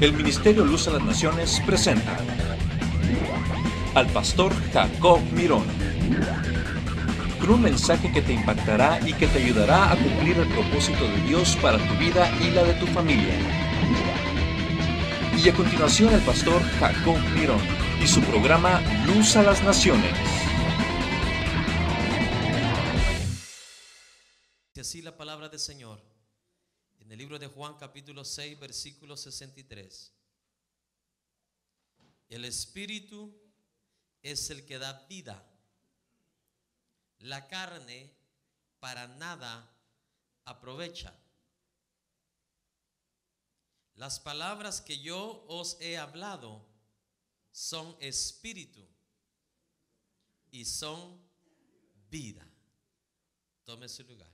El Ministerio Luz a las Naciones presenta al pastor Jacob Mirón, con un mensaje que te impactará y que te ayudará a cumplir el propósito de Dios para tu vida y la de tu familia. Y a continuación el pastor Jacob Mirón y su programa Luz a las Naciones. Así la palabra del Señor en el libro de Juan capítulo 6 versículo 63. El Espíritu es el que da vida. La carne para nada aprovecha. Las palabras que yo os he hablado son espíritu y son vida. Tome su lugar.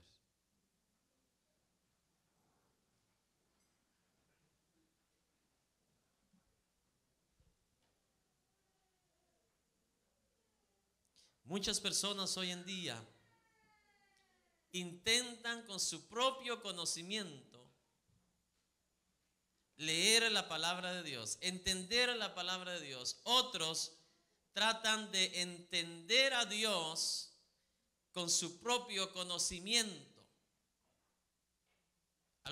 Muchas personas hoy en día intentan con su propio conocimiento leer la palabra de Dios, entender la palabra de Dios. Otros tratan de entender a Dios con su propio conocimiento.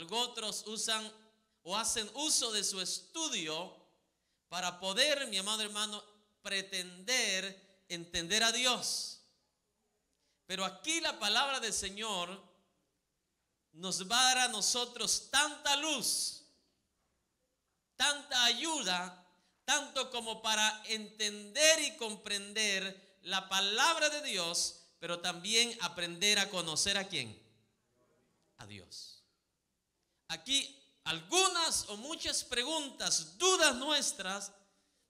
Otros usan o hacen uso de su estudio para poder, mi amado hermano, pretender entender a Dios. Pero aquí la palabra del Señor nos va a dar a nosotros tanta luz, tanta ayuda, tanto como para entender y comprender la palabra de Dios, pero también aprender a conocer ¿a quién? A Dios. Aquí algunas o muchas preguntas, dudas nuestras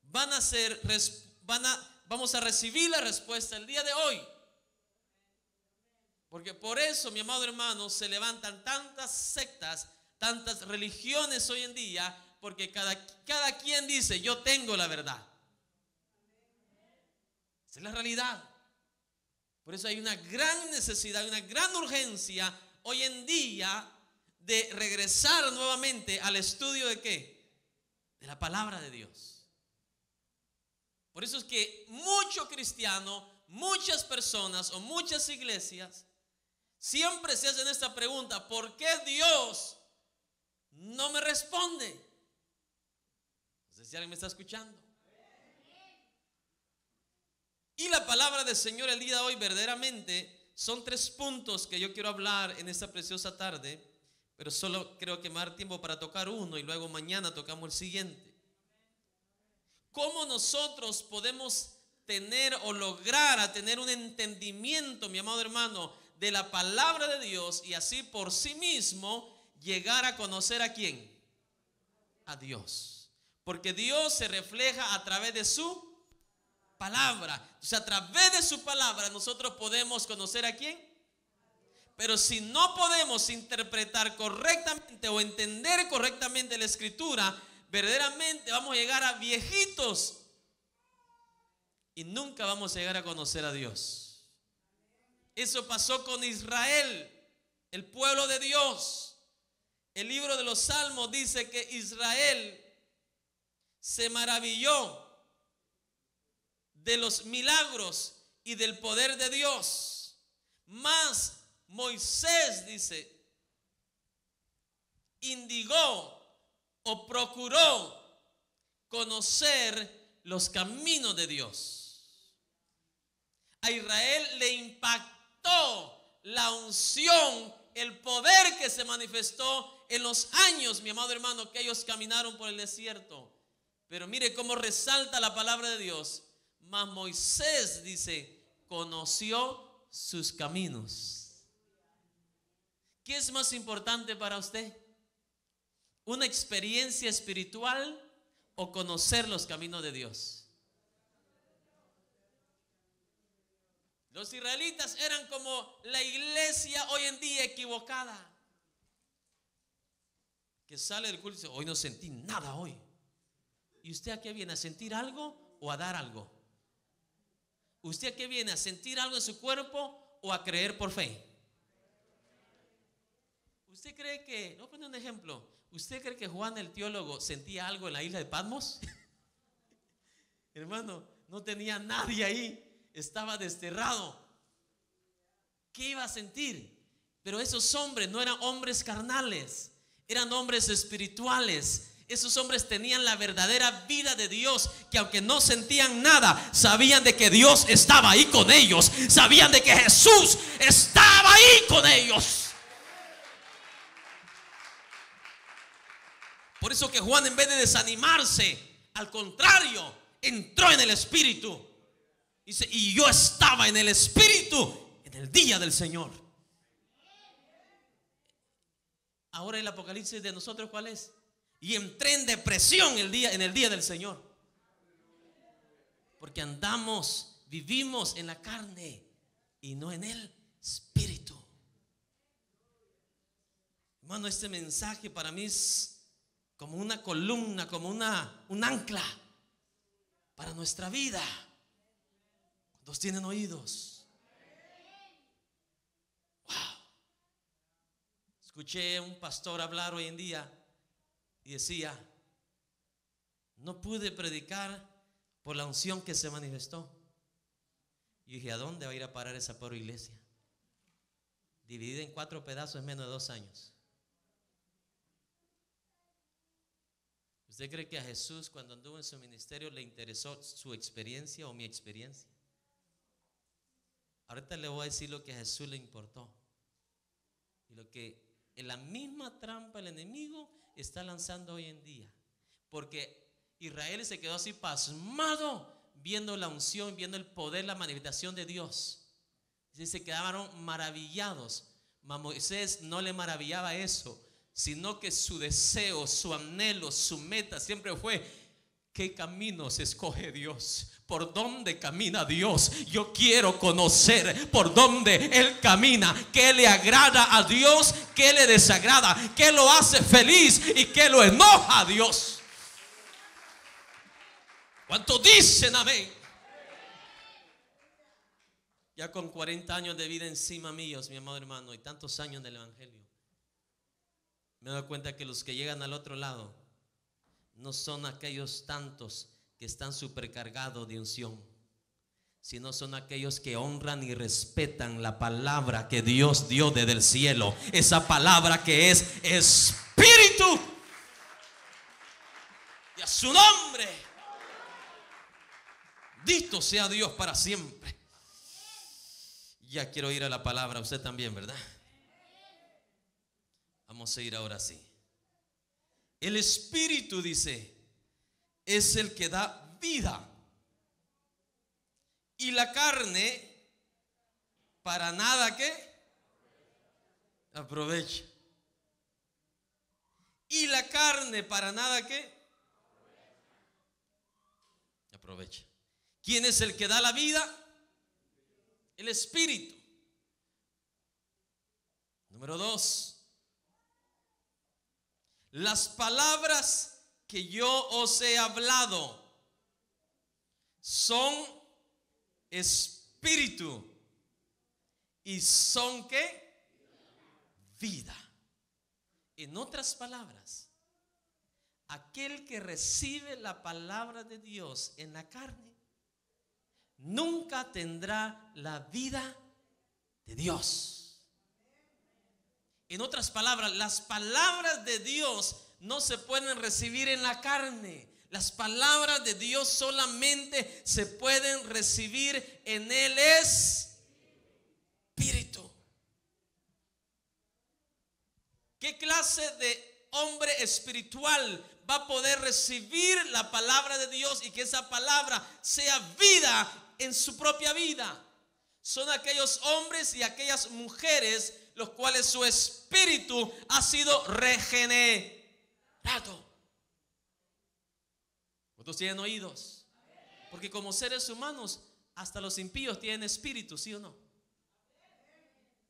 vamos a recibir la respuesta el día de hoy. Porque por eso, mi amado hermano, se levantan tantas sectas, tantas religiones hoy en día, porque cada quien dice, yo tengo la verdad. Esa es la realidad. Por eso hay una gran necesidad, una gran urgencia hoy en día de regresar nuevamente al estudio ¿de qué? De la palabra de Dios. Por eso es que muchos cristianos, muchas personas o muchas iglesias siempre se hacen esta pregunta: ¿por qué Dios no me responde? No sé si alguien me está escuchando. Y la palabra del Señor el día de hoy verdaderamente son 3 puntos que yo quiero hablar en esta preciosa tarde, pero solo creo que me va a dar tiempo para tocar uno y luego mañana tocamos el siguiente. ¿Cómo nosotros podemos tener o lograr a tener un entendimiento, mi amado hermano, de la palabra de Dios y así por sí mismo llegar a conocer ¿a quién? A Dios. Porque Dios se refleja a través de su palabra. O sea, a través de su palabra nosotros podemos conocer ¿a quién? Pero si no podemos interpretar correctamente o entender correctamente la escritura, verdaderamente vamos a llegar a viejitos y nunca vamos a llegar a conocer a Dios. Eso pasó con Israel, el pueblo de Dios. El libro de los Salmos dice que Israel se maravilló de los milagros y del poder de Dios. Mas Moisés, dice, indigó o procuró conocer los caminos de Dios. A Israel le impactó la unción, el poder que se manifestó en los años, mi amado hermano, que ellos caminaron por el desierto. Pero mire cómo resalta la palabra de Dios. Mas Moisés, dice, conoció sus caminos. ¿Qué es más importante para usted? ¿Una experiencia espiritual o conocer los caminos de Dios? Los israelitas eran como la iglesia hoy en día equivocada, que sale del culto y dice: hoy no sentí nada hoy. ¿Y usted a qué viene? ¿A sentir algo o a dar algo? ¿Usted a qué viene? ¿A sentir algo en su cuerpo o a creer por fe? ¿Usted cree que, voy a poner un ejemplo, ¿usted cree que Juan el teólogo sentía algo en la isla de Patmos? Hermano, no tenía nadie ahí, estaba desterrado. ¿Qué iba a sentir? Pero esos hombres no eran hombres carnales, eran hombres espirituales. Esos hombres tenían la verdadera vida de Dios, que aunque no sentían nada, sabían de que Dios estaba ahí con ellos, sabían de que Jesús estaba ahí con ellos. Por eso que Juan, en vez de desanimarse, al contrario, entró en el Espíritu. Dice, y yo estaba en el Espíritu en el día del Señor. Ahora el Apocalipsis de nosotros, ¿cuál es? Y entré en depresión en el día del Señor. Porque vivimos en la carne y no en el Espíritu. Hermano, este mensaje para mí es como una columna, como un ancla para nuestra vida. ¿Cuántos tienen oídos? Wow. Escuché a un pastor hablar hoy en día y decía, no pude predicar por la unción que se manifestó. Y dije, ¿a dónde va a ir a parar esa pobre iglesia? Dividida en 4 pedazos en menos de 2 años. ¿Usted cree que a Jesús, cuando anduvo en su ministerio, le interesó su experiencia o mi experiencia? Ahorita le voy a decir lo que a Jesús le importó. Y lo que en la misma trampa el enemigo está lanzando hoy en día. Porque Israel se quedó así pasmado viendo la unción, viendo el poder, la manifestación de Dios. Y se quedaron maravillados. A Moisés no le maravillaba eso, sino que su deseo, su anhelo, su meta siempre fue: ¿qué caminos escoge Dios? ¿Por dónde camina Dios? Yo quiero conocer por dónde Él camina. ¿Qué le agrada a Dios? ¿Qué le desagrada? ¿Qué lo hace feliz y qué lo enoja a Dios? ¿Cuántos dicen amén? Ya con 40 años de vida encima míos, mi amado hermano, y tantos años del evangelio, me doy cuenta que los que llegan al otro lado no son aquellos tantos que están supercargados de unción, sino son aquellos que honran y respetan la palabra que Dios dio desde el cielo. Esa palabra que es Espíritu. Y a su nombre, bendito sea Dios para siempre. Ya quiero ir a la palabra, usted también, ¿verdad? Vamos a ir ahora sí. El Espíritu, dice, es el que da vida. Y la carne para nada ¿qué? Aprovecha. Y la carne para nada ¿qué? Aprovecha. ¿Quién es el que da la vida? El Espíritu. Número 2. Las palabras que yo os he hablado son espíritu y son ¿qué? Vida. En otras palabras, aquel que recibe la palabra de Dios en la carne nunca tendrá la vida de Dios. En otras palabras, las palabras de Dios no se pueden recibir en la carne. Las palabras de Dios solamente se pueden recibir en el Espíritu. ¿Qué clase de hombre espiritual va a poder recibir la palabra de Dios y que esa palabra sea vida en su propia vida? Son aquellos hombres y aquellas mujeres los cuales su espíritu ha sido regenerado. ¿Cuántos tienen oídos? Porque como seres humanos, hasta los impíos tienen espíritu, ¿sí o no?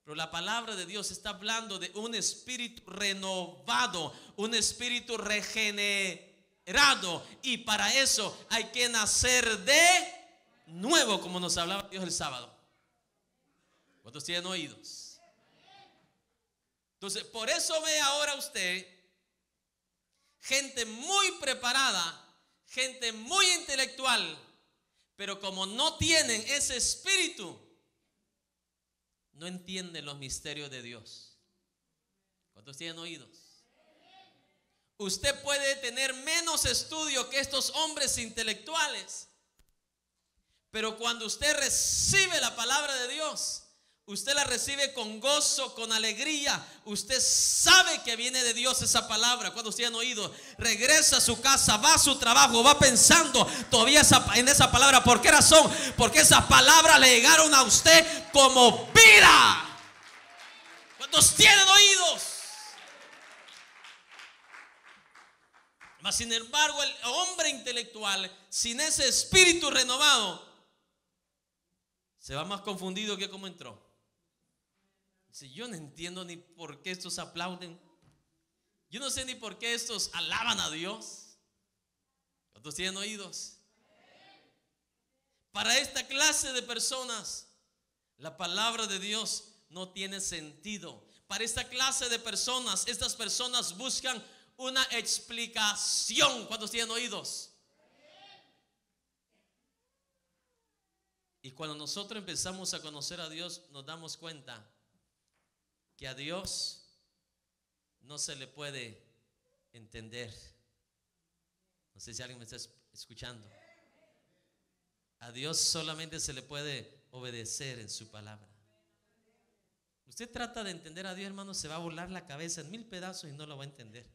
Pero la palabra de Dios está hablando de un espíritu renovado, un espíritu regenerado. Y para eso hay que nacer de nuevo, como nos hablaba Dios el sábado. ¿Cuántos tienen oídos? Entonces, por eso ve ahora usted gente muy preparada, gente muy intelectual, pero como no tienen ese espíritu, no entienden los misterios de Dios. ¿Cuántos tienen oídos? Usted puede tener menos estudio que estos hombres intelectuales, pero cuando usted recibe la palabra de Dios, usted la recibe con gozo, con alegría. Usted sabe que viene de Dios esa palabra. Cuando usted han oído, regresa a su casa, va a su trabajo, va pensando todavía en esa palabra. ¿Por qué razón? Porque esas palabras le llegaron a usted como vida. ¿Cuántos tienen oídos? Mas sin embargo, el hombre intelectual, sin ese espíritu renovado, se va más confundido que como entró. Dice, yo no entiendo ni por qué estos aplauden. Yo no sé ni por qué estos alaban a Dios. ¿Cuántos tienen oídos? Para esta clase de personas, la palabra de Dios no tiene sentido. Para esta clase de personas, estas personas buscan una explicación. ¿Cuántos tienen oídos? Y cuando nosotros empezamos a conocer a Dios, nos damos cuenta que a Dios no se le puede entender. No sé si alguien me está escuchando. A Dios solamente se le puede obedecer en su palabra. Usted trata de entender a Dios, hermano, se va a volar la cabeza en 1000 pedazos y no lo va a entender.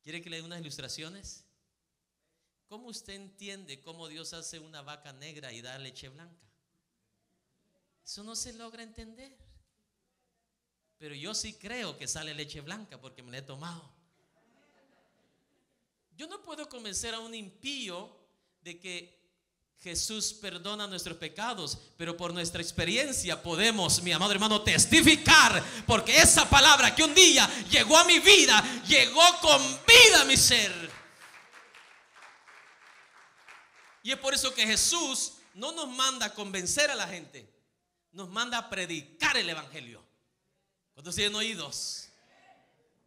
¿Quiere que le dé unas ilustraciones? ¿Cómo usted entiende cómo Dios hace una vaca negra y da leche blanca? Eso no se logra entender. Pero yo sí creo que sale leche blanca porque me la he tomado. Yo no puedo convencer a un impío de que Jesús perdona nuestros pecados, pero por nuestra experiencia podemos, mi amado hermano, testificar, porque esa palabra que un día llegó a mi vida, llegó con vida a mi ser. Y es por eso que Jesús no nos manda a convencer a la gente, nos manda a predicar el evangelio. ¿Cuántos tienen oídos?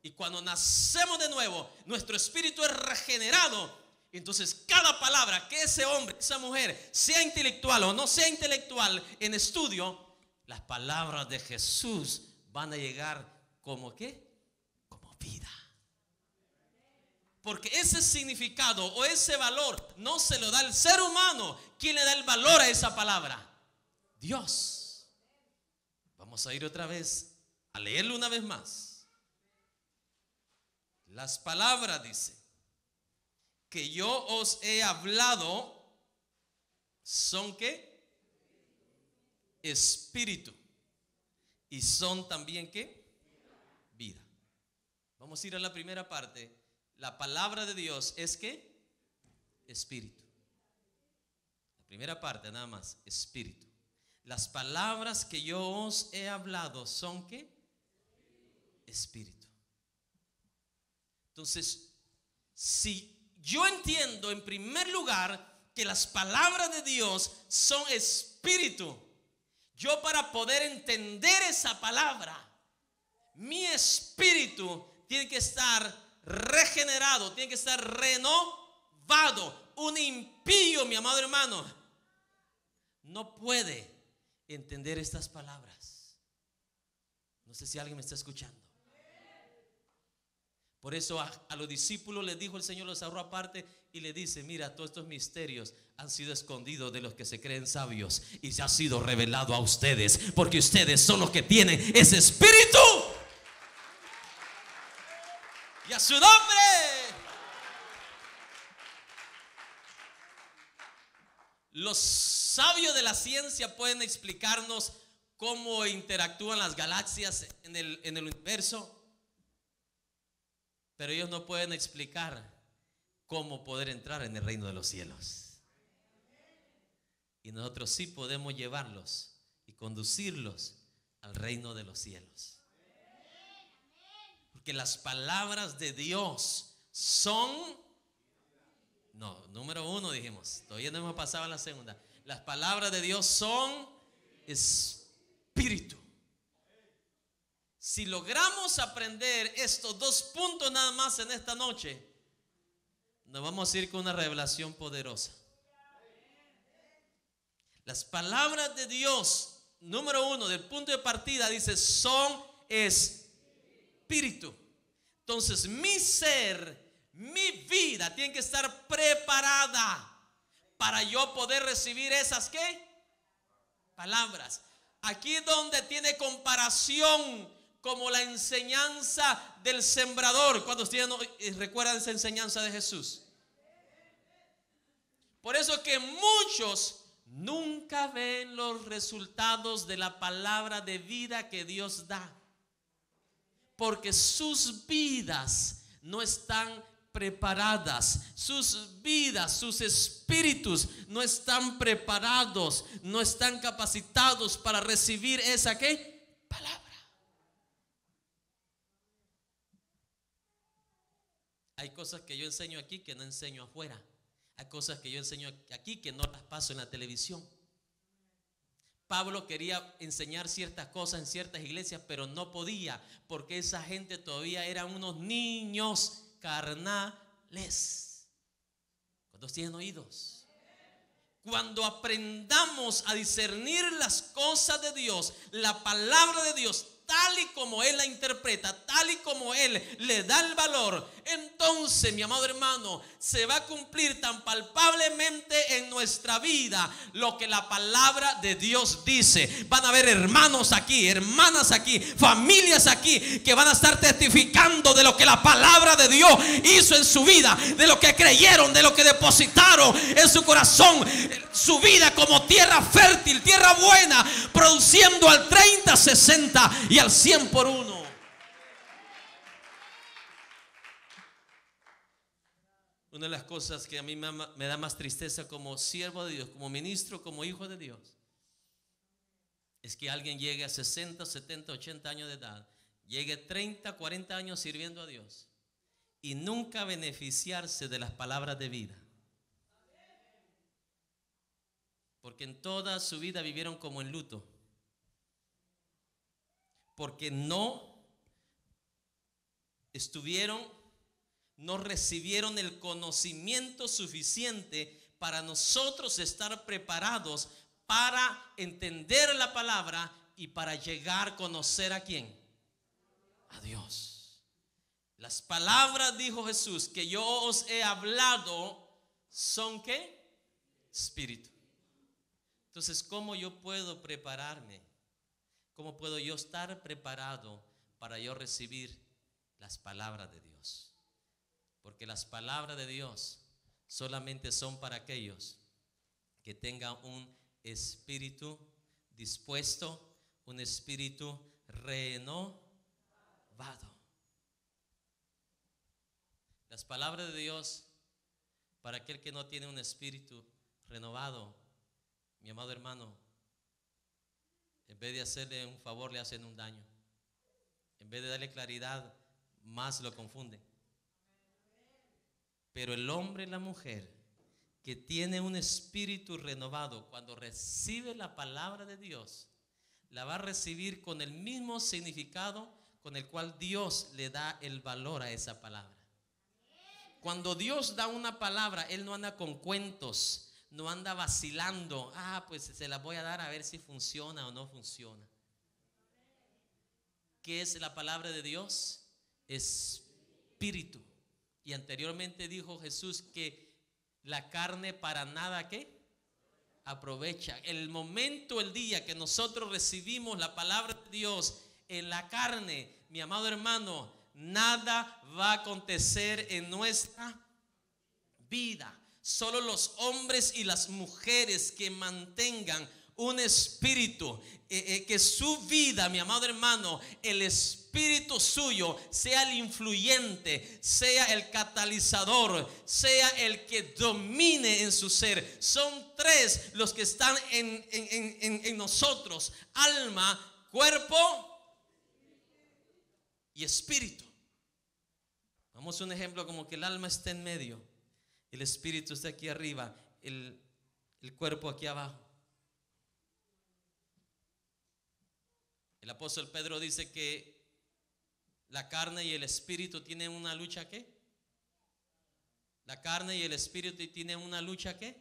Y cuando nacemos de nuevo, nuestro espíritu es regenerado. Entonces cada palabra que ese hombre, esa mujer, sea intelectual o no sea intelectual en estudio, las palabras de Jesús van a llegar como ¿qué? Como vida. Porque ese significado o ese valor no se lo da el ser humano. ¿Quién le da el valor a esa palabra? Dios. Vamos a ir otra vez a leerlo una vez más. Las palabras, dice, que yo os he hablado son ¿qué? Espíritu. Y son también ¿qué? Vida. Vamos a ir a la primera parte. La palabra de Dios es ¿qué? Espíritu. La primera parte nada más, espíritu. Las palabras que yo os he hablado son ¿qué? Espíritu. Entonces, si yo entiendo en primer lugar que las palabras de Dios son espíritu, yo para poder entender esa palabra, mi espíritu tiene que estar regenerado, tiene que estar renovado. Un impío, mi amado hermano, no puede entender estas palabras. No sé si alguien me está escuchando. Por eso a los discípulos les dijo el Señor, los agarró aparte y le dice: mira, todos estos misterios han sido escondidos de los que se creen sabios y se ha sido revelado a ustedes, porque ustedes son los que tienen ese espíritu. Y a su nombre. Los sabios de la ciencia pueden explicarnos cómo interactúan las galaxias en el universo, pero ellos no pueden explicar cómo poder entrar en el reino de los cielos. Y nosotros sí podemos llevarlos y conducirlos al reino de los cielos. Porque las palabras de Dios son, no, número uno dijimos, todavía no hemos pasado a la segunda. Las palabras de Dios son espíritu. Si logramos aprender estos 2 puntos nada más en esta noche, nos vamos a ir con una revelación poderosa. Las palabras de Dios, número 1, del punto de partida, dice, son espíritu. Entonces mi ser, mi vida tiene que estar preparada para yo poder recibir esas ¿qué? Palabras. Aquí donde tiene comparación como la enseñanza del sembrador. ¿Cuántos recuerdan esa enseñanza de Jesús? Por eso que muchos nunca ven los resultados de la palabra de vida que Dios da, porque sus vidas no están preparadas, sus vidas, sus espíritus no están preparados, no están capacitados para recibir esa ¿qué? Palabra. Hay cosas que yo enseño aquí que no enseño afuera. Hay cosas que yo enseño aquí que no las paso en la televisión. Pablo quería enseñar ciertas cosas en ciertas iglesias, pero no podía, porque esa gente todavía eran unos niños carnales. ¿Cuántos tienen oídos? Cuando aprendamos a discernir las cosas de Dios, la palabra de Dios, tal y como Él la interpreta, tal y como Él le da el valor, entonces, mi amado hermano, se va a cumplir tan palpablemente en nuestra vida lo que la palabra de Dios dice. Van a haber hermanos aquí, hermanas aquí, familias aquí que van a estar testificando de lo que la palabra de Dios hizo en su vida, de lo que creyeron, de lo que depositaron en su corazón, su vida como tierra fértil, tierra buena, produciendo al 30, 60 y al 100 por uno. Una de las cosas que a mí me da más tristeza como siervo de Dios, como ministro, como hijo de Dios, es que alguien llegue a 60, 70, 80 años de edad, llegue 30, 40 años sirviendo a Dios y nunca beneficiarse de las palabras de vida. Porque en toda su vida vivieron como en luto. Porque no recibieron el conocimiento suficiente para nosotros estar preparados para entender la palabra y para llegar a conocer ¿a quién? A Dios. Las palabras, dijo Jesús, que yo os he hablado son ¿qué? Espíritu. Entonces, ¿cómo yo puedo prepararme? ¿Cómo puedo yo estar preparado para yo recibir las palabras de Dios? Porque las palabras de Dios solamente son para aquellos que tengan un espíritu dispuesto, un espíritu renovado. Las palabras de Dios para aquel que no tiene un espíritu renovado, mi amado hermano, en vez de hacerle un favor, le hacen un daño. En vez de darle claridad, más lo confunden. Pero el hombre y la mujer que tiene un espíritu renovado, cuando recibe la palabra de Dios, la va a recibir con el mismo significado con el cual Dios le da el valor a esa palabra. Cuando Dios da una palabra, Él no anda con cuentos, no anda vacilando. Pues se la voy a dar a ver si funciona o no funciona. ¿Qué es la palabra de Dios? Espíritu. Y anteriormente dijo Jesús que la carne para nada ¿qué? Aprovecha. El momento, el día que nosotros recibimos la palabra de Dios en la carne, mi amado hermano, nada va a acontecer en nuestra vida. Solo los hombres y las mujeres que mantengan un espíritu, que su vida, mi amado hermano, el espíritu suyo sea el influyente, sea el catalizador, sea el que domine en su ser. Son 3 los que están en nosotros: alma, cuerpo y espíritu. Vamos a un ejemplo, como que el alma está en medio, el espíritu está aquí arriba, el cuerpo aquí abajo. El apóstol Pedro dice que La carne y el espíritu tienen una lucha, ¿qué? La carne y el espíritu tienen una lucha, ¿qué?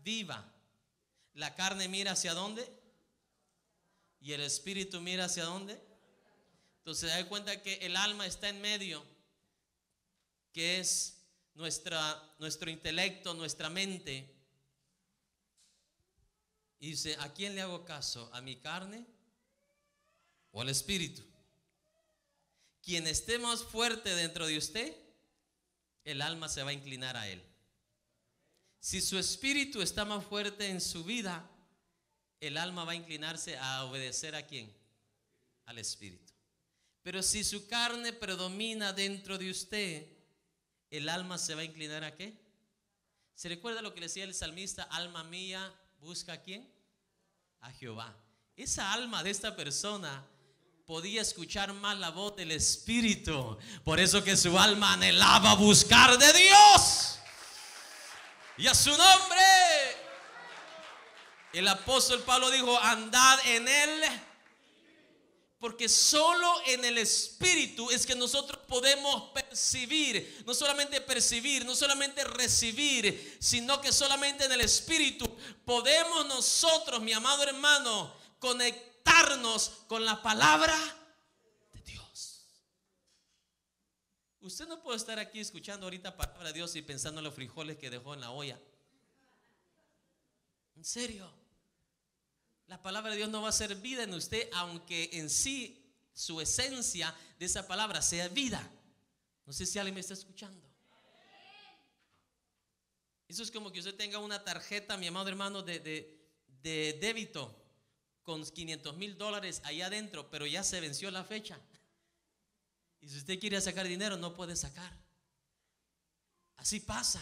Viva. La carne mira hacia dónde y el espíritu mira hacia dónde. Entonces se da cuenta que el alma está en medio, que es nuestro intelecto, nuestra mente. Y dice, ¿a quién le hago caso? ¿A mi carne o al espíritu? Quien esté más fuerte dentro de usted, el alma se va a inclinar a él. Si su espíritu está más fuerte en su vida, el alma va a inclinarse a obedecer ¿a quién? Al espíritu. Pero si su carne predomina dentro de usted, el alma se va a inclinar ¿a qué? ¿Se recuerda lo que le decía el salmista? Alma mía, busca ¿a quién? A Jehová. Esa alma de esta persona podía escuchar más la voz del espíritu. Por eso que su alma anhelaba buscar de Dios. Y a su nombre. El apóstol Pablo dijo, andad en él. Porque solo en el espíritu es que nosotros podemos percibir. No solamente percibir, no solamente recibir, sino que solamente en el espíritu podemos nosotros, mi amado hermano, conectarnos con la palabra de Dios. Usted no puede estar aquí escuchando ahorita palabra de Dios y pensando en los frijoles que dejó en la olla. En serio. La palabra de Dios no va a ser vida en usted, aunque en sí su esencia de esa palabra sea vida. No sé si alguien me está escuchando. Eso es como que usted tenga una tarjeta, mi amado hermano, de débito con $500,000 allá adentro, pero ya se venció la fecha. Y si usted quiere sacar dinero, no puede sacar. Así pasa.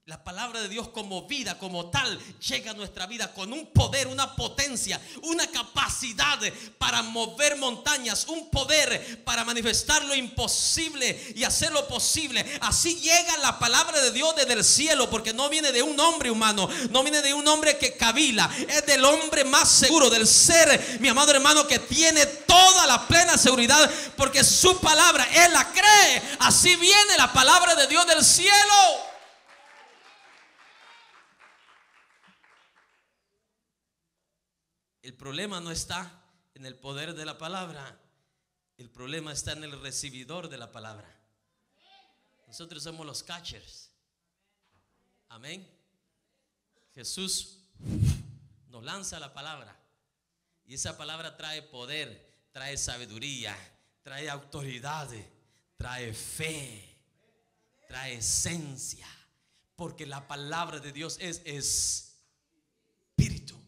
La palabra de Dios como vida, como tal, llega a nuestra vida con un poder, una potencia, una capacidad para mover montañas, un poder para manifestar lo imposible y hacer lo posible. Así llega la palabra de Dios desde el cielo, porque no viene de un hombre humano, no viene de un hombre que cavila, es del hombre más seguro, del ser, mi amado hermano, que tiene toda la plena seguridad, porque su palabra, él la cree. Así viene la palabra de Dios del cielo. El problema no está en el poder de la palabra. El problema está en el recibidor de la palabra. Nosotros somos los catchers. Amén. Jesús nos lanza la palabra. Y esa palabra trae poder, trae sabiduría, trae autoridad, trae fe, trae esencia. Porque la palabra de Dios es espíritu.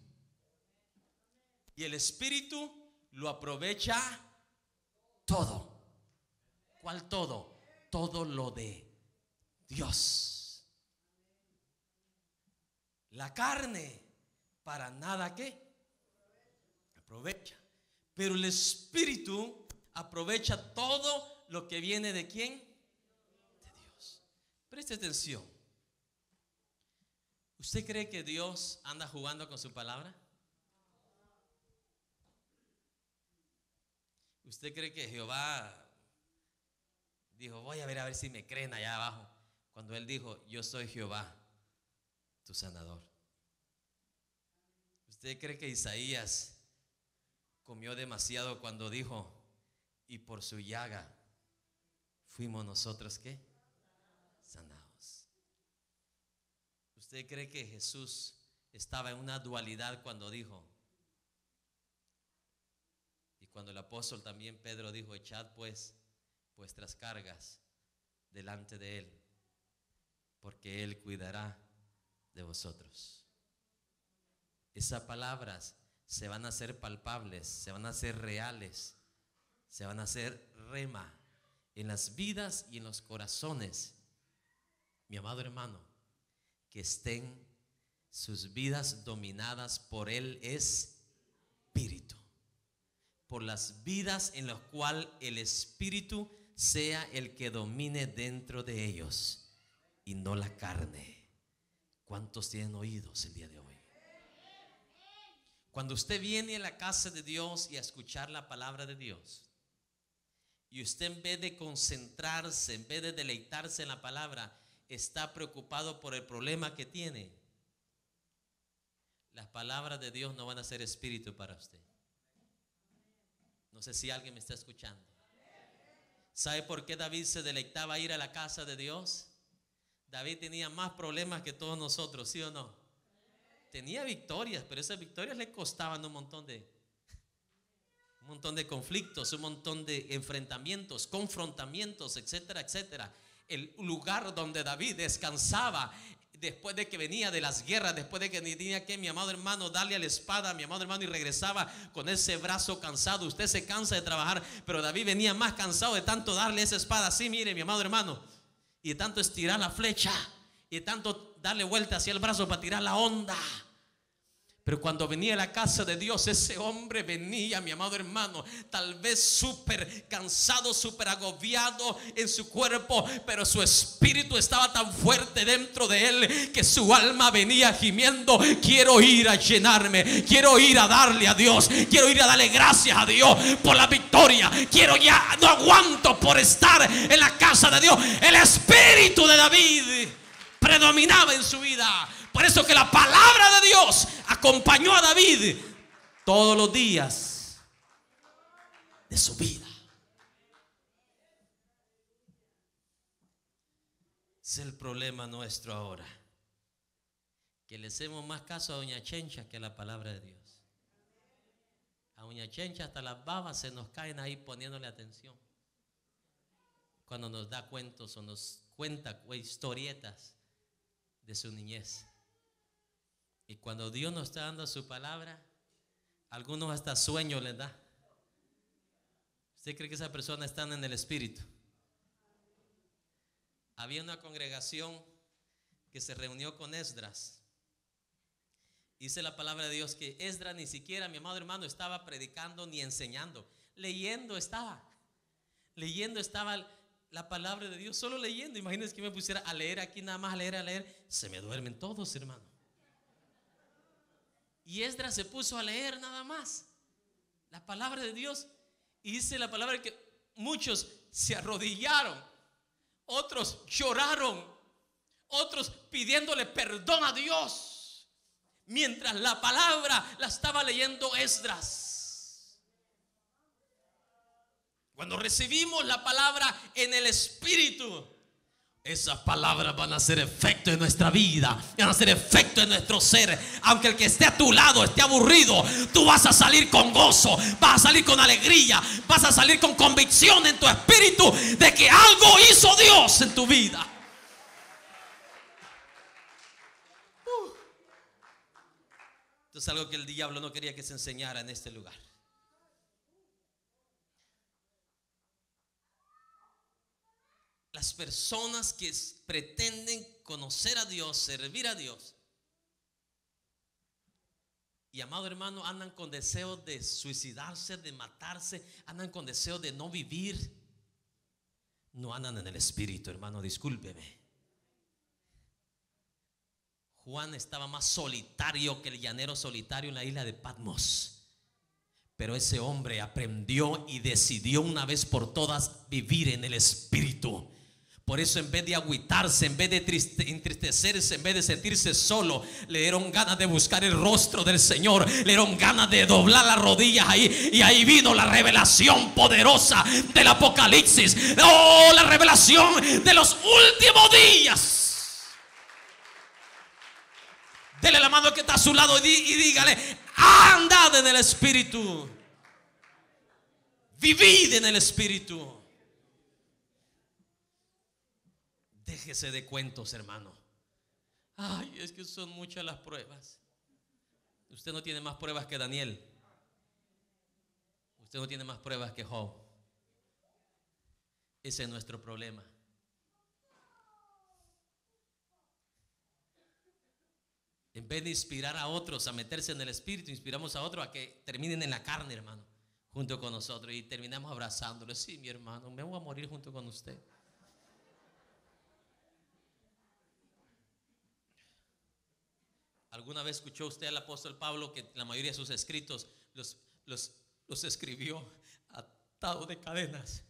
Y el espíritu lo aprovecha todo. ¿Cuál todo? Todo lo de Dios. La carne para nada ¿qué? Aprovecha. Pero el espíritu aprovecha todo lo que viene ¿de quién? De Dios. Preste atención. ¿Usted cree que Dios anda jugando con su palabra? ¿Usted cree que Jehová dijo, voy a ver si me creen allá abajo? Cuando él dijo, yo soy Jehová, tu sanador. ¿Usted cree que Isaías comió demasiado cuando dijo, y por su llaga fuimos nosotros ¿qué? Sanados? ¿Usted cree que Jesús estaba en una dualidad cuando dijo? Y cuando el apóstol también Pedro dijo, echad pues vuestras cargas delante de él, porque él cuidará de vosotros. Esas palabras se van a hacer palpables, se van a hacer reales, se van a hacer rema en las vidas y en los corazones, mi amado hermano, que estén sus vidas dominadas por el espíritu. Por las vidas en las cuales el espíritu sea el que domine dentro de ellos y no la carne. ¿Cuántos tienen oídos el día de hoy? Cuando usted viene a la casa de Dios y a escuchar la palabra de Dios, y usted, en vez de concentrarse, en vez de deleitarse en la palabra, está preocupado por el problema que tiene, las palabras de Dios no van a ser espíritu para usted. No sé si alguien me está escuchando. ¿Sabe por qué David se deleitaba ir a la casa de Dios? David tenía más problemas que todos nosotros, ¿sí o no? Tenía victorias, pero esas victorias le costaban un montón de conflictos, un montón de enfrentamientos, confrontamientos, etcétera, etcétera. El lugar donde David descansaba después de que venía de las guerras, después de que tenía que, mi amado hermano, darle a la espada, mi amado hermano, y regresaba con ese brazo cansado. Usted se cansa de trabajar, pero David venía más cansado de tanto darle esa espada así, mire, mi amado hermano, y de tanto estirar la flecha, y de tanto darle vuelta hacia el brazo para tirar la onda. Pero cuando venía a la casa de Dios, ese hombre venía, mi amado hermano, tal vez súper cansado, súper agobiado en su cuerpo, pero su espíritu estaba tan fuerte dentro de él que su alma venía gimiendo: quiero ir a llenarme, quiero ir a darle a Dios, quiero ir a darle gracias a Dios por la victoria, quiero, ya no aguanto por estar en la casa de Dios. El espíritu de David predominaba en su vida. Por eso que la palabra de Dios acompañó a David todos los días de su vida. Es el problema nuestro ahora, que le hacemos más caso a doña Chencha que a la palabra de Dios. A doña Chencha hasta las babas se nos caen ahí poniéndole atención cuando nos da cuentos o nos cuenta historietas de su niñez. Y cuando Dios nos está dando su palabra, algunos hasta sueño les da. ¿Usted cree que esa persona está en el espíritu? Había una congregación que se reunió con Esdras. Dice la palabra de Dios que Esdras ni siquiera, mi amado hermano, estaba predicando ni enseñando. Leyendo estaba la palabra de Dios, solo leyendo. Imagínense que me pusiera a leer aquí, nada más a leer. Se me duermen todos, hermano. Y Esdras se puso a leer nada más la palabra de Dios. Y dice la palabra que muchos se arrodillaron, otros lloraron, otros pidiéndole perdón a Dios, mientras la palabra la estaba leyendo Esdras. Cuando recibimos la palabra en el espíritu, esas palabras van a hacer efecto en nuestra vida, van a hacer efecto en nuestro ser. Aunque el que esté a tu lado esté aburrido, tú vas a salir con gozo, vas a salir con alegría, vas a salir con convicción en tu espíritu de que algo hizo Dios en tu vida. Esto es algo que el diablo no quería que se enseñara en este lugar. Las personas que pretenden conocer a Dios, servir a Dios, y amado hermano, andan con deseos de suicidarse, de matarse, andan con deseos de no vivir, no andan en el espíritu, hermano, discúlpeme. Juan estaba más solitario que el llanero solitario en la isla de Patmos, pero ese hombre aprendió y decidió una vez por todas vivir en el espíritu. Por eso, en vez de agüitarse, en vez de entristecerse, en vez de sentirse solo, le dieron ganas de buscar el rostro del Señor, le dieron ganas de doblar las rodillas ahí. Y ahí vino la revelación poderosa del Apocalipsis. Oh, la revelación de los últimos días. Dele la mano que está a su lado y dígale: andad en el espíritu, vivid en el espíritu. Déjese de cuentos, hermano. Ay, es que son muchas las pruebas. Usted no tiene más pruebas que Daniel. Usted no tiene más pruebas que Job. Ese es nuestro problema. En vez de inspirar a otros a meterse en el espíritu, inspiramos a otros a que terminen en la carne, hermano, junto con nosotros, y terminamos abrazándoles. Sí, mi hermano, me voy a morir junto con usted. ¿Alguna vez escuchó usted al apóstol Pablo que la mayoría de sus escritos los escribió atado de cadenas?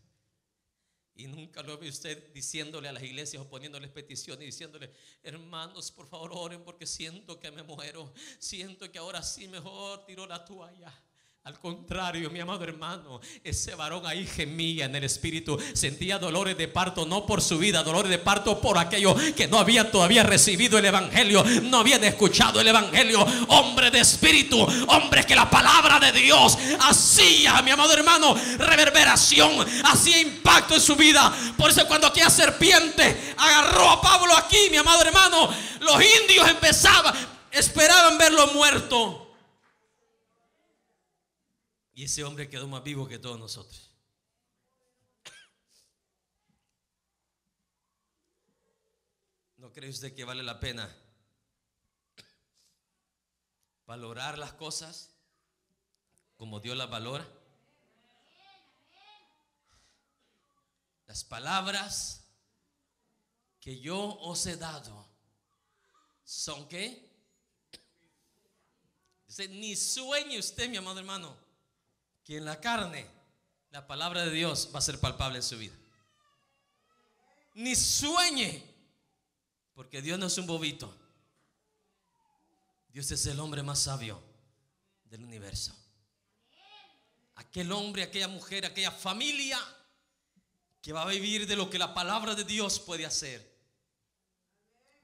Y nunca lo ve usted diciéndole a las iglesias o poniéndoles peticiones y diciéndole: hermanos, por favor oren porque siento que me muero, siento que ahora sí mejor tiro la toalla. Al contrario, mi amado hermano, ese varón ahí gemía en el espíritu, sentía dolores de parto, no por su vida, dolores de parto por aquello que no había todavía recibido el evangelio, no habían escuchado el evangelio. Hombre de espíritu, hombre que la palabra de Dios hacía, mi amado hermano, reverberación, hacía impacto en su vida. Por eso cuando aquella serpiente agarró a Pablo aquí, mi amado hermano, los indios esperaban verlo muerto. Y ese hombre quedó más vivo que todos nosotros. ¿No cree usted que vale la pena valorar las cosas como Dios las valora? Las palabras que yo os he dado son ¿qué? Dice: ni sueñe usted, mi amado hermano, que en la carne la palabra de Dios va a ser palpable en su vida. Ni sueñe, porque Dios no es un bobito. Dios es el hombre más sabio del universo. Aquel hombre, aquella mujer, aquella familia que va a vivir de lo que la palabra de Dios puede hacer,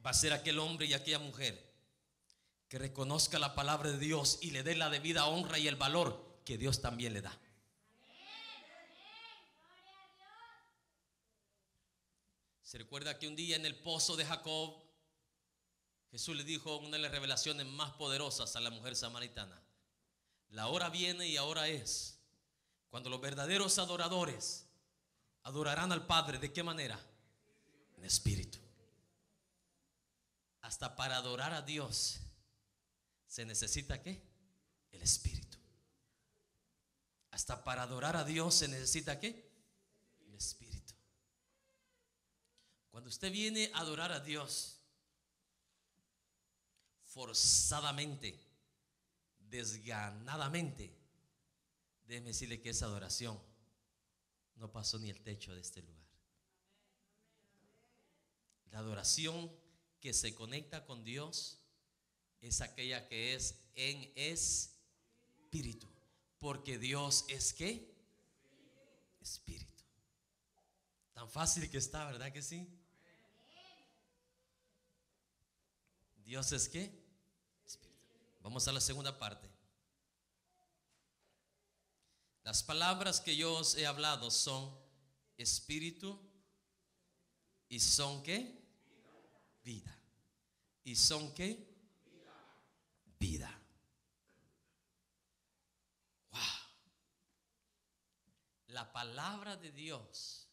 va a ser aquel hombre y aquella mujer que reconozca la palabra de Dios y le dé la debida honra y el valor que Dios también le da. Se recuerda que un día en el pozo de Jacob, Jesús le dijo una de las revelaciones más poderosas a la mujer samaritana: la hora viene y ahora es cuando los verdaderos adoradores adorarán al Padre. ¿De qué manera? En espíritu. Hasta para adorar a Dios se necesita ¿qué? El espíritu. Hasta para adorar a Dios se necesita ¿qué? El espíritu. Cuando usted viene a adorar a Dios forzadamente, desganadamente, déjeme decirle que esa adoración no pasó ni el techo de este lugar. La adoración que se conecta con Dios es aquella que es en espíritu. Porque Dios es ¿qué? Espíritu. Tan fácil que está, ¿verdad que sí? Dios es ¿qué? Espíritu. Vamos a la segunda parte. Las palabras que yo os he hablado son espíritu y son ¿qué? Vida. ¿Y son qué? Vida. Wow. La palabra de Dios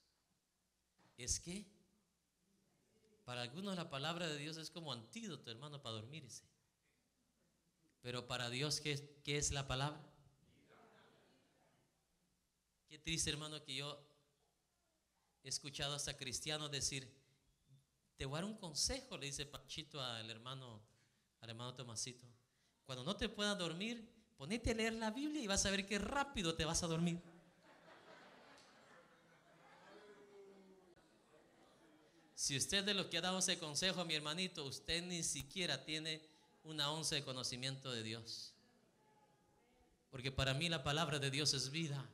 es que para algunos la palabra de Dios es como antídoto, hermano, para dormirse. Pero para Dios, ¿qué es la palabra? Qué triste, hermano, que yo he escuchado hasta cristianos decir: te voy a dar un consejo, le dice Panchito al hermano Tomasito. Cuando no te puedas dormir, ponete a leer la Biblia y vas a ver qué rápido te vas a dormir. Si usted de lo que ha dado ese consejo, mi hermanito, usted ni siquiera tiene una onza de conocimiento de Dios. Porque para mí la palabra de Dios es vida.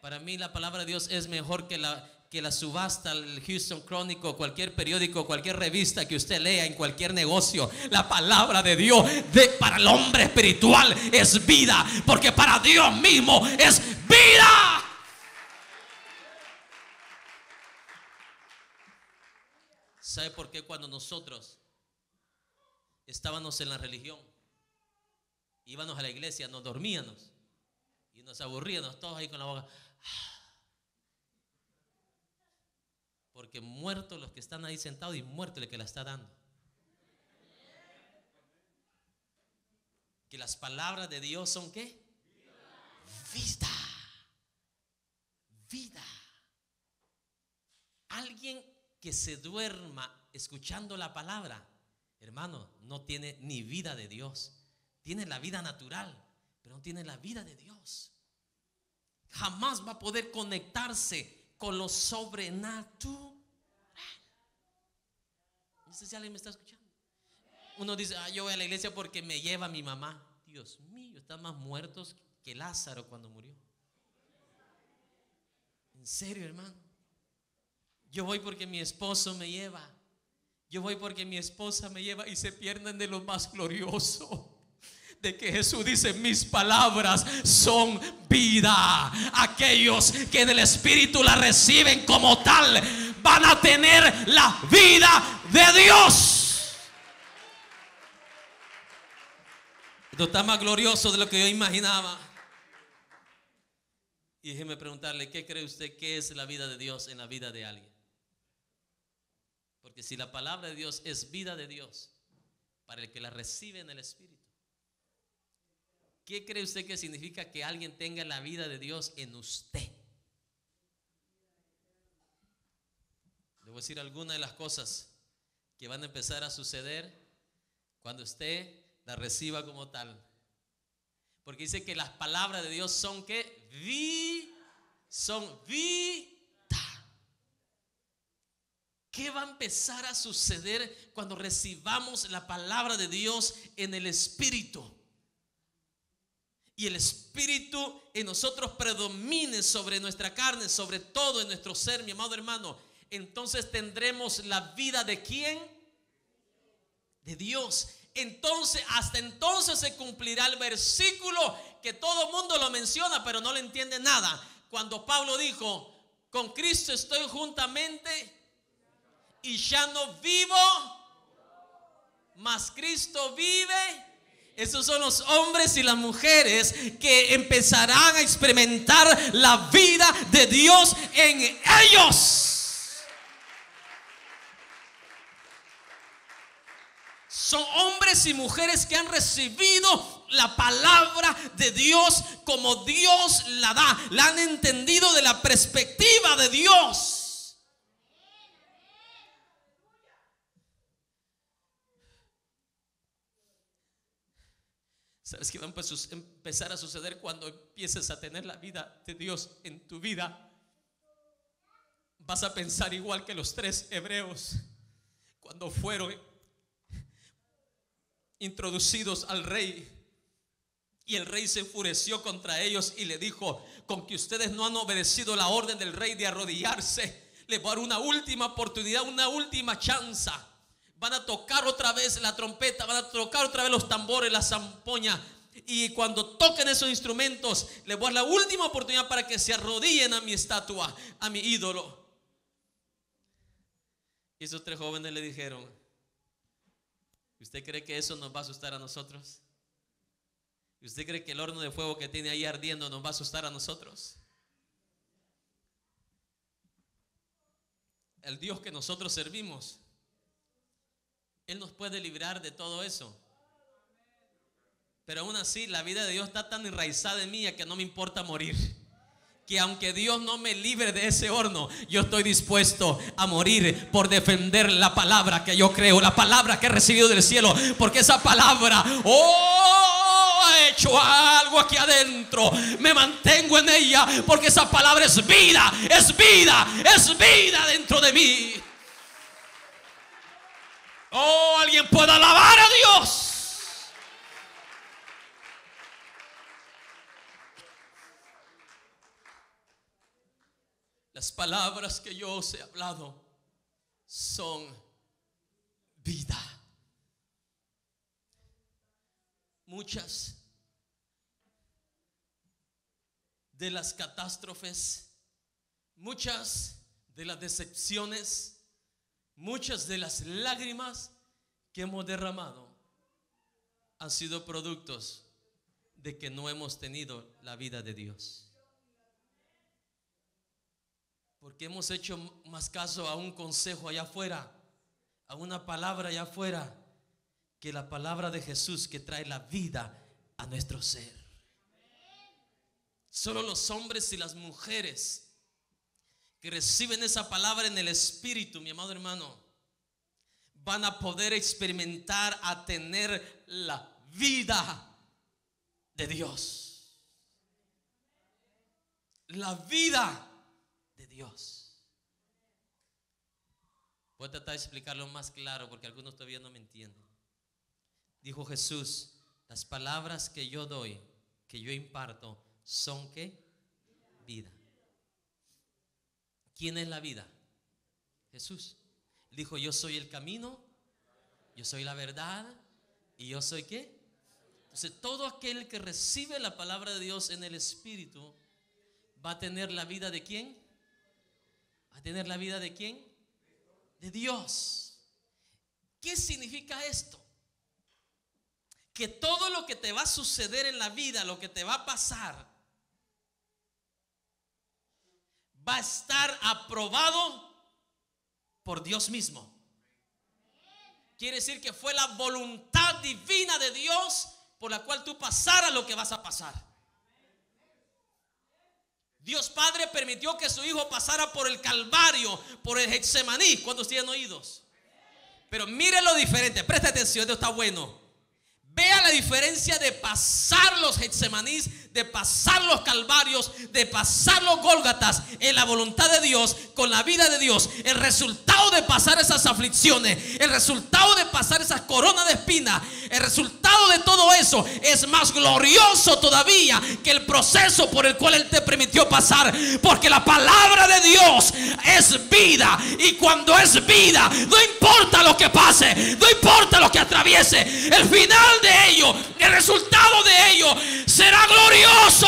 Para mí la palabra de Dios es mejor que la subasta, el Houston Chronicle, cualquier periódico, cualquier revista que usted lea en cualquier negocio. La palabra de Dios para el hombre espiritual es vida, porque para Dios mismo es vida. ¿Sabe por qué cuando nosotros estábamos en la religión, íbamos a la iglesia, nos dormíamos y nos aburríamos todos ahí con la boca? Porque muertos los que están ahí sentados y muerto el que la está dando. Que las palabras de Dios son ¿qué? Vida. Vida. Alguien que se duerma escuchando la palabra, hermano, no tiene ni vida de Dios. Tiene la vida natural, pero no tiene la vida de Dios. Jamás va a poder conectarse con lo sobrenatural. No sé si alguien me está escuchando. Uno dice, yo voy a la iglesia porque me lleva mi mamá. Dios mío, están más muertos que Lázaro cuando murió. En serio, hermano. Yo voy porque mi esposo me lleva. Yo voy porque mi esposa me lleva, y se pierden de lo más glorioso. De que Jesús dice, mis palabras son vida. Aquellos que del Espíritu la reciben como tal van a tener la vida de Dios. Esto está más glorioso de lo que yo imaginaba. Y déjeme preguntarle, ¿qué cree usted que es la vida de Dios en la vida de alguien? Porque si la palabra de Dios es vida de Dios para el que la recibe en el Espíritu, ¿qué cree usted que significa que alguien tenga la vida de Dios en usted? Le voy a decir algunas de las cosas que van a empezar a suceder cuando usted la reciba como tal. Porque dice que las palabras de Dios son ¿qué? Son vida. ¿Qué va a empezar a suceder cuando recibamos la palabra de Dios en el Espíritu? Y el Espíritu en nosotros predomine sobre nuestra carne, sobre todo en nuestro ser, mi amado hermano. Entonces tendremos la vida ¿de quién? De Dios. Entonces, hasta entonces se cumplirá el versículo que todo el mundo lo menciona, pero no le entiende nada. Cuando Pablo dijo, con Cristo estoy juntamente y ya no vivo, mas Cristo vive. Esos son los hombres y las mujeres que empezarán a experimentar la vida de Dios en ellos. Son hombres y mujeres que han recibido la palabra de Dios como Dios la da. La han entendido de la perspectiva de Dios. ¿Sabes qué va a empezar a suceder cuando empieces a tener la vida de Dios en tu vida? Vas a pensar igual que los 3 hebreos cuando fueron introducidos al rey. Y el rey se enfureció contra ellos y le dijo, con que ustedes no han obedecido la orden del rey de arrodillarse, les voy a dar una última oportunidad, una última chance. Van a tocar otra vez la trompeta, van a tocar otra vez los tambores, la zampoña. Y cuando toquen esos instrumentos, les voy a dar la última oportunidad para que se arrodillen a mi estatua, a mi ídolo. Y esos 3 jóvenes le dijeron, ¿usted cree que eso nos va a asustar a nosotros? ¿Usted cree que el horno de fuego que tiene ahí ardiendo nos va a asustar a nosotros? El Dios que nosotros servimos, Él nos puede librar de todo eso. Pero aún así la vida de Dios está tan enraizada en mí que no me importa morir. Que aunque Dios no me libre de ese horno, yo estoy dispuesto a morir por defender la palabra que yo creo, la palabra que he recibido del cielo. Porque esa palabra, ha hecho algo aquí adentro. Me mantengo en ella porque esa palabra es vida, es vida, es vida dentro de mí. Alguien puede alabar a Dios. Las palabras que yo os he hablado son vida. Muchas de las catástrofes, muchas de las decepciones, muchas de las lágrimas que hemos derramado han sido productos de que no hemos tenido la vida de Dios. Porque hemos hecho más caso a un consejo allá afuera, a una palabra allá afuera, que la palabra de Jesús que trae la vida a nuestro ser. Solo los hombres y las mujeres que reciben esa palabra en el Espíritu, mi amado hermano, van a poder experimentar, a tener la vida de Dios. La vida de Dios. Voy a tratar de explicarlo más claro porque algunos todavía no me entienden. Dijo Jesús: las palabras que yo doy, que yo imparto, son ¿qué? Vida. ¿Quién es la vida? Jesús. Dijo: yo soy el camino, yo soy la verdad y yo soy ¿qué? Entonces todo aquel que recibe la palabra de Dios en el Espíritu va a tener la vida ¿de quién? ¿Va a tener la vida de quién? De Dios. ¿Qué significa esto? Que todo lo que te va a suceder en la vida, lo que te va a pasar, va a estar aprobado por Dios mismo. Quiere decir que fue la voluntad divina de Dios por la cual tú pasaras lo que vas a pasar. Dios Padre permitió que su Hijo pasara por el Calvario, por el Getsemaní. ¿Cuántos tienen oídos? Pero mire lo diferente, presta atención, esto está bueno. Vea la diferencia de pasar los Getsemanís, de pasar los Calvarios, de pasar los Gólgatas en la voluntad de Dios, con la vida de Dios. El resultado de pasar esas aflicciones, el resultado de pasar esas coronas de espinas, el resultado de todo eso es más glorioso todavía que el proceso por el cual Él te permitió pasar. Porque la palabra de Dios es vida, y cuando es vida, no importa lo que pase, no importa lo que atraviese, el final de ello, el resultado de ello será glorioso.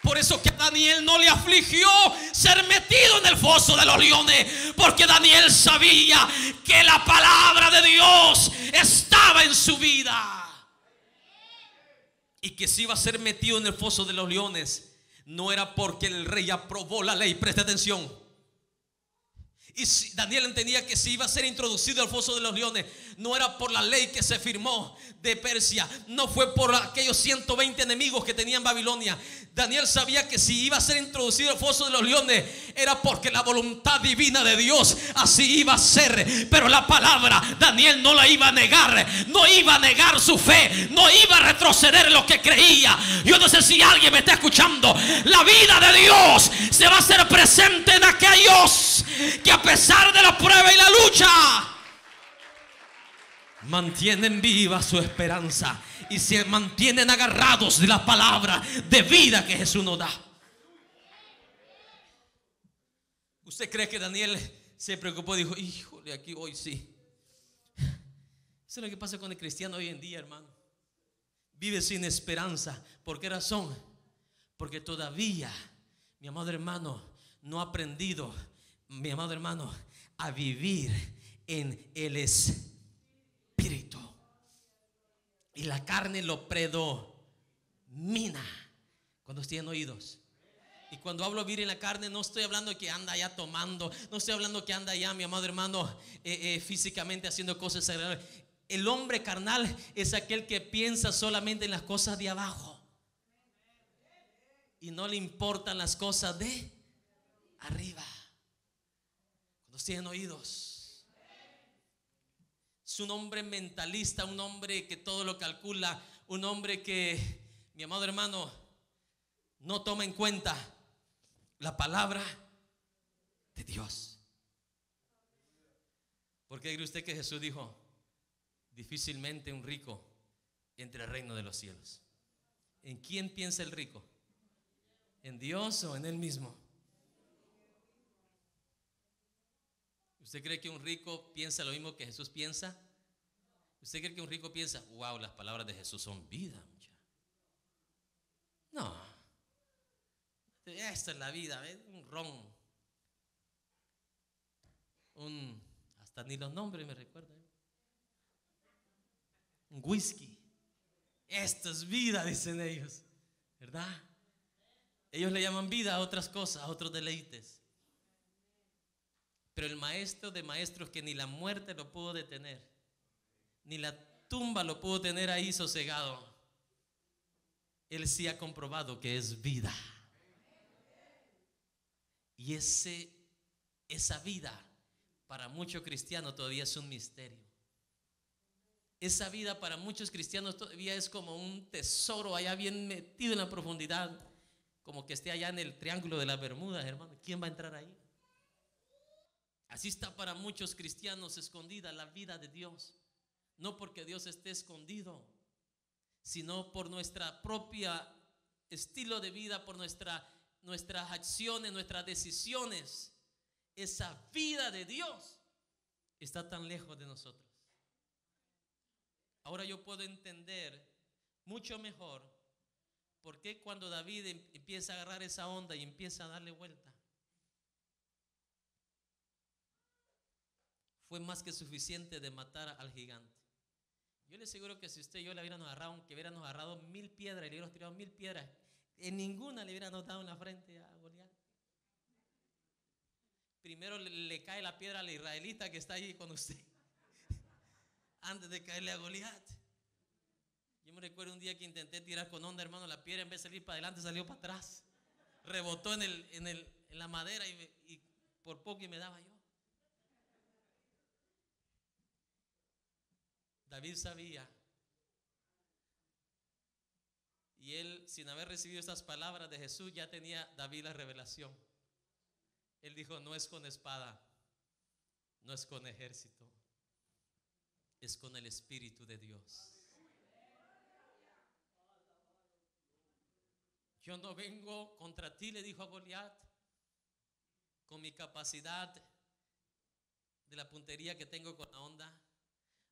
Por eso que a Daniel no le afligió ser metido en el foso de los leones, porque Daniel sabía que la palabra de Dios estaba en su vida, y que si iba a ser metido en el foso de los leones no era porque el rey aprobó la ley. Preste atención. Y Daniel entendía que si iba a ser introducido al foso de los leones, no era por la ley que se firmó de Persia, no fue por aquellos 120 enemigos que tenían Babilonia. Daniel sabía que si iba a ser introducido al foso de los leones, era porque la voluntad divina de Dios así iba a ser. Pero la palabra, Daniel no la iba a negar, no iba a negar su fe, no iba a retroceder en lo que creía. Yo no sé si alguien me está escuchando. La vida de Dios se va a hacer presente en aquellos que a pesar de la prueba y la lucha mantienen viva su esperanza y se mantienen agarrados de la palabra de vida que Jesús nos da. ¿Usted cree que Daniel se preocupó y dijo: híjole, aquí hoy sí? Eso es lo que pasa con el cristiano hoy en día, hermano. Vive sin esperanza. ¿Por qué razón? Porque todavía, mi amado hermano, no ha aprendido, mi amado hermano, a vivir en el Espíritu. Y la carne lo predomina. Cuando tienen oídos. Y cuando hablo vivir en la carne, no estoy hablando de que anda ya tomando, no estoy hablando que anda ya, mi amado hermano, físicamente haciendo cosas agradables. El hombre carnal es aquel que piensa solamente en las cosas de abajo y no le importan las cosas de arriba. Cuando tienen oídos. Es un hombre mentalista, un hombre que todo lo calcula, un hombre que, mi amado hermano, no toma en cuenta la palabra de Dios. ¿Por qué cree usted que Jesús dijo: difícilmente un rico entre el reino de los cielos? ¿En quién piensa el rico? ¿En Dios o en él mismo? ¿Usted cree que un rico piensa lo mismo que Jesús piensa? ¿Usted cree que un rico piensa: wow, las palabras de Jesús son vida? No. Esta es la vida, ¿ves? Un ron. Hasta ni los nombres me recuerdan. Un whisky. Esto es vida, dicen ellos, ¿verdad? Ellos le llaman vida a otras cosas, a otros deleites. Pero el maestro de maestros, que ni la muerte lo pudo detener, ni la tumba lo pudo tener ahí sosegado, él sí ha comprobado que es vida. Y esa vida para muchos cristianos todavía es un misterio. Esa vida para muchos cristianos todavía es como un tesoro allá bien metido en la profundidad, como que esté allá en el Triángulo de las Bermudas, hermano. ¿Quién va a entrar ahí? Así está para muchos cristianos escondida la vida de Dios. No porque Dios esté escondido, sino por nuestra propia estilo de vida, por nuestras acciones, nuestras decisiones. Esa vida de Dios está tan lejos de nosotros. Ahora yo puedo entender mucho mejor por qué cuando David empieza a agarrar esa onda y empieza a darle vuelta, fue más que suficiente de matar al gigante. Yo le aseguro que si usted y yo le hubiéramos agarrado, aunque hubiéramos agarrado 1000 piedras y le hubiéramos tirado 1000 piedras, en ninguna le hubiéramos dado en la frente a Goliat. Primero le cae la piedra al israelita que está ahí con usted, antes de caerle a Goliat. Yo me recuerdo un día que intenté tirar con onda, hermano, la piedra en vez de salir para adelante salió para atrás. Rebotó en la madera y por poco y me daba yo. David sabía, y él, sin haber recibido estas palabras de Jesús, ya tenía David la revelación. Él dijo: no es con espada, no es con ejército, es con el Espíritu de Dios. Yo no vengo contra ti, le dijo a Goliat, con mi capacidad de la puntería que tengo con la onda.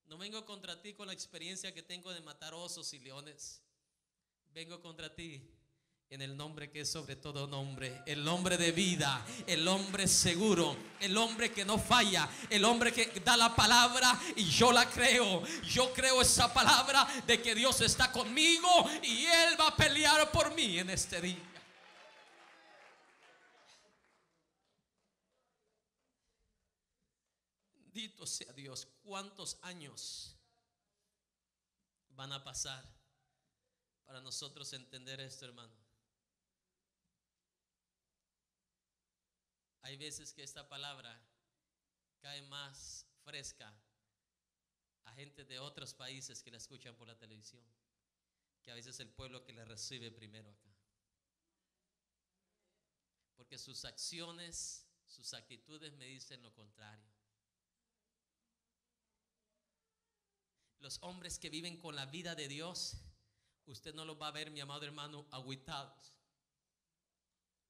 No vengo contra ti con la experiencia que tengo de matar osos y leones. Vengo contra ti en el nombre que es sobre todo nombre, el nombre de vida, el hombre seguro, el hombre que no falla, el hombre que da la palabra y yo la creo. Yo creo esa palabra de que Dios está conmigo y Él va a pelear por mí en este día. Bendito sea Dios. ¿Cuántos años van a pasar para nosotros entender esto, hermano? Hay veces que esta palabra cae más fresca a gente de otros países que la escuchan por la televisión, que a veces el pueblo que la recibe primero acá. Porque sus acciones, sus actitudes me dicen lo contrario. Los hombres que viven con la vida de Dios, usted no los va a ver, mi amado hermano, agüitados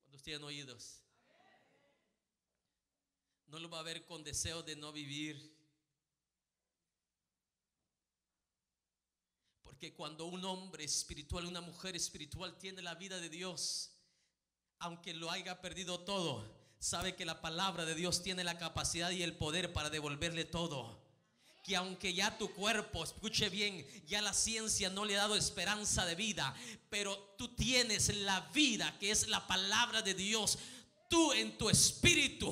cuando usted tiene oídos. No los va a ver con deseo de no vivir. Porque cuando un hombre espiritual, una mujer espiritual tiene la vida de Dios, aunque lo haya perdido todo, sabe que la palabra de Dios tiene la capacidad y el poder para devolverle todo. Que aunque ya tu cuerpo, escuche bien, ya la ciencia no le ha dado esperanza de vida, pero tú tienes la vida que es la palabra de Dios. Tú en tu espíritu,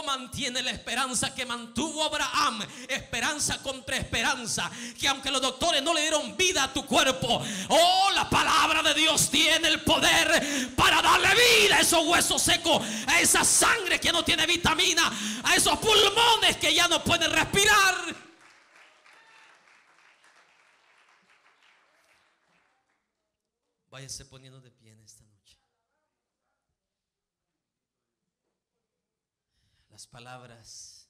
mantiene la esperanza que mantuvo Abraham, esperanza contra esperanza, que aunque los doctores no le dieron vida a tu cuerpo, la palabra de Dios tiene el poder para darle vida a esos huesos secos, a esa sangre que no tiene vitamina, a esos pulmones que ya no pueden respirar. Váyase poniendo de pie en esta noche. Las palabras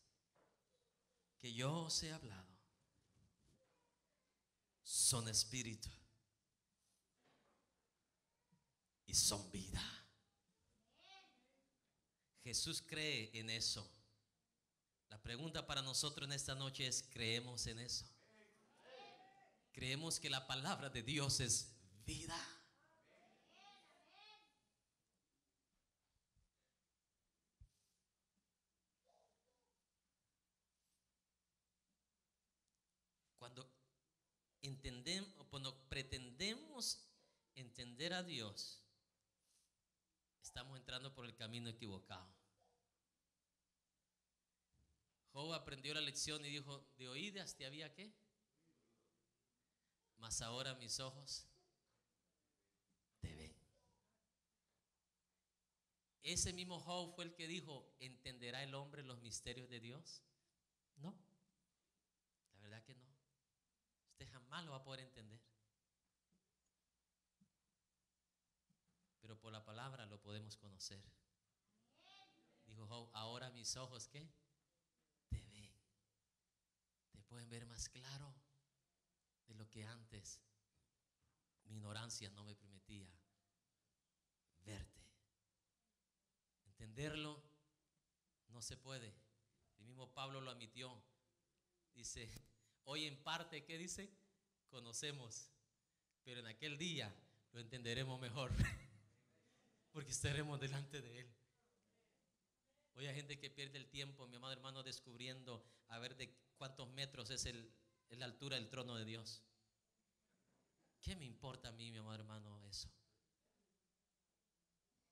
que yo os he hablado son espíritu y son vida. Jesús cree en eso. La pregunta para nosotros en esta noche es: ¿creemos en eso? ¿Creemos que la palabra de Dios es vida? Cuando pretendemos entender a Dios, estamos entrando por el camino equivocado. Job aprendió la lección y dijo: de oídas te había ¿qué? Mas ahora mis ojos te ven. Ese mismo Job fue el que dijo: ¿entenderá el hombre los misterios de Dios? No, la verdad que no. usted jamás lo va a poder entender. Pero por la palabra lo podemos conocer. Dijo Job, ahora mis ojos, ¿qué? Te ven. Te pueden ver más claro de lo que antes mi ignorancia no me permitía verte. Entenderlo no se puede. El mismo Pablo lo admitió. Dice, hoy en parte, ¿qué dice? Conocemos, pero en aquel día lo entenderemos mejor, porque estaremos delante de Él. Hoy hay gente que pierde el tiempo, mi amado hermano, descubriendo a ver de cuántos metros es la altura del trono de Dios. ¿Qué me importa a mí, mi amado hermano, eso?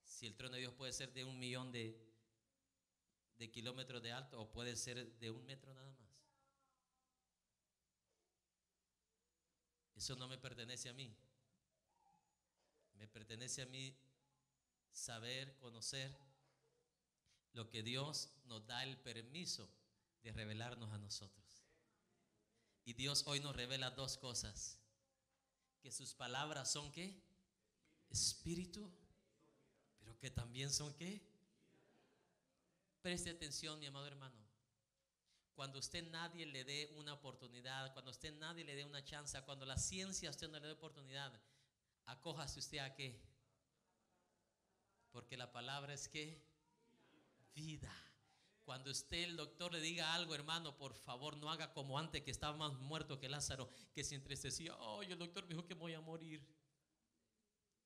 Si el trono de Dios puede ser de 1.000.000 de kilómetros de alto, o puede ser de 1 metro nada más. Eso no me pertenece a mí. Me pertenece a mí saber, conocer lo que Dios nos da el permiso de revelarnos a nosotros. Y Dios hoy nos revela dos cosas: que sus palabras son ¿qué? Espíritu, pero que también son ¿qué? Preste atención, mi amado hermano. Cuando usted nadie le dé una oportunidad, cuando usted nadie le dé una chance, cuando la ciencia a usted no le dé oportunidad, acójase usted a ¿qué? Porque la palabra es ¿qué? Vida. Cuando usted, el doctor, le diga algo, hermano, por favor no haga como antes, que estaba más muerto que Lázaro, que se entristecía. Oh, el doctor me dijo que voy a morir.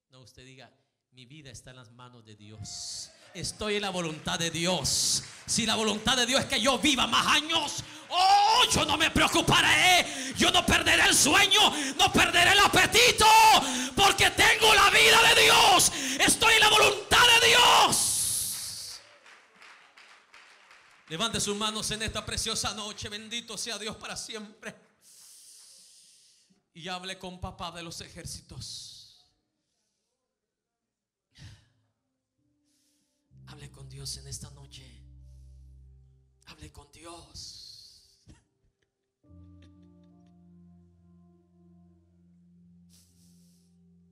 No, usted diga, mi vida está en las manos de Dios. Estoy en la voluntad de Dios. Si la voluntad de Dios es que yo viva más años, oh, yo no me preocuparé. Yo no perderé el sueño, no perderé el apetito, porque tengo la vida de Dios. Estoy en la voluntad de Dios. Levante sus manos en esta preciosa noche. Bendito sea Dios para siempre. Y hable con Papá de los ejércitos. Hable con Dios en esta noche. Hable con Dios.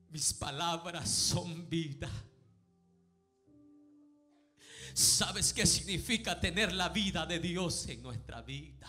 Mis palabras son vida. ¿Sabes qué significa tener la vida de Dios en nuestra vida?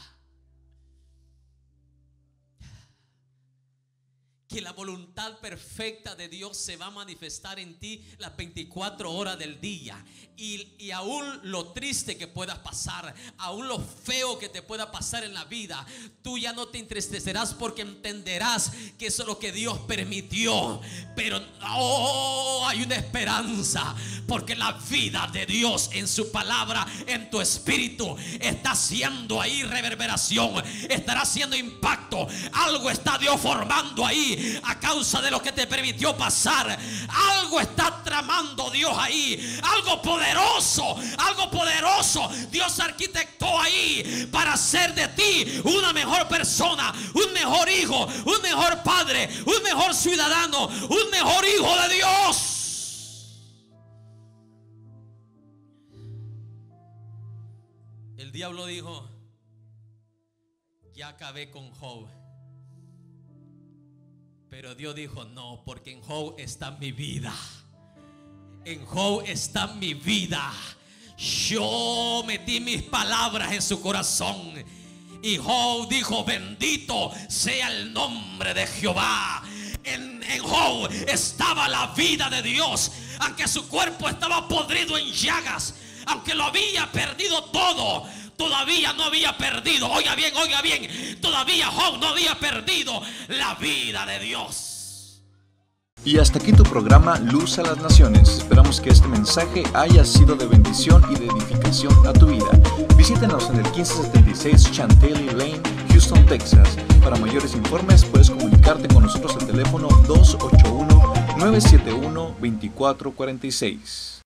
Que la voluntad perfecta de Dios se va a manifestar en ti las 24 horas del día. Y aún lo triste que puedas pasar, aún lo feo que te pueda pasar en la vida, tú ya no te entristecerás, porque entenderás que eso es lo que Dios permitió. Pero hay una esperanza, porque la vida de Dios en su palabra, en tu espíritu, está haciendo ahí reverberación, estará haciendo impacto. Algo está Dios formando ahí a causa de lo que te permitió pasar. Algo está tramando Dios ahí, algo poderoso, algo poderoso Dios arquitectó ahí para hacer de ti una mejor persona, un mejor hijo, un mejor padre, un mejor ciudadano, un mejor hijo de Dios. El diablo dijo: ya acabé con Job. Pero Dios dijo: no, porque en Job está mi vida. En Job está mi vida. Yo metí mis palabras en su corazón. Y Job dijo: bendito sea el nombre de Jehová. En Job estaba la vida de Dios. Aunque su cuerpo estaba podrido en llagas, aunque lo había perdido todo, todavía no había perdido. Oiga bien, todavía Job no había perdido la vida de Dios. Y hasta aquí tu programa Luz a las Naciones. Esperamos que este mensaje haya sido de bendición y de edificación a tu vida. Visítenos en el 1576 Chantilly Lane, Houston, Texas. Para mayores informes puedes comunicarte con nosotros al teléfono 281-971-2446.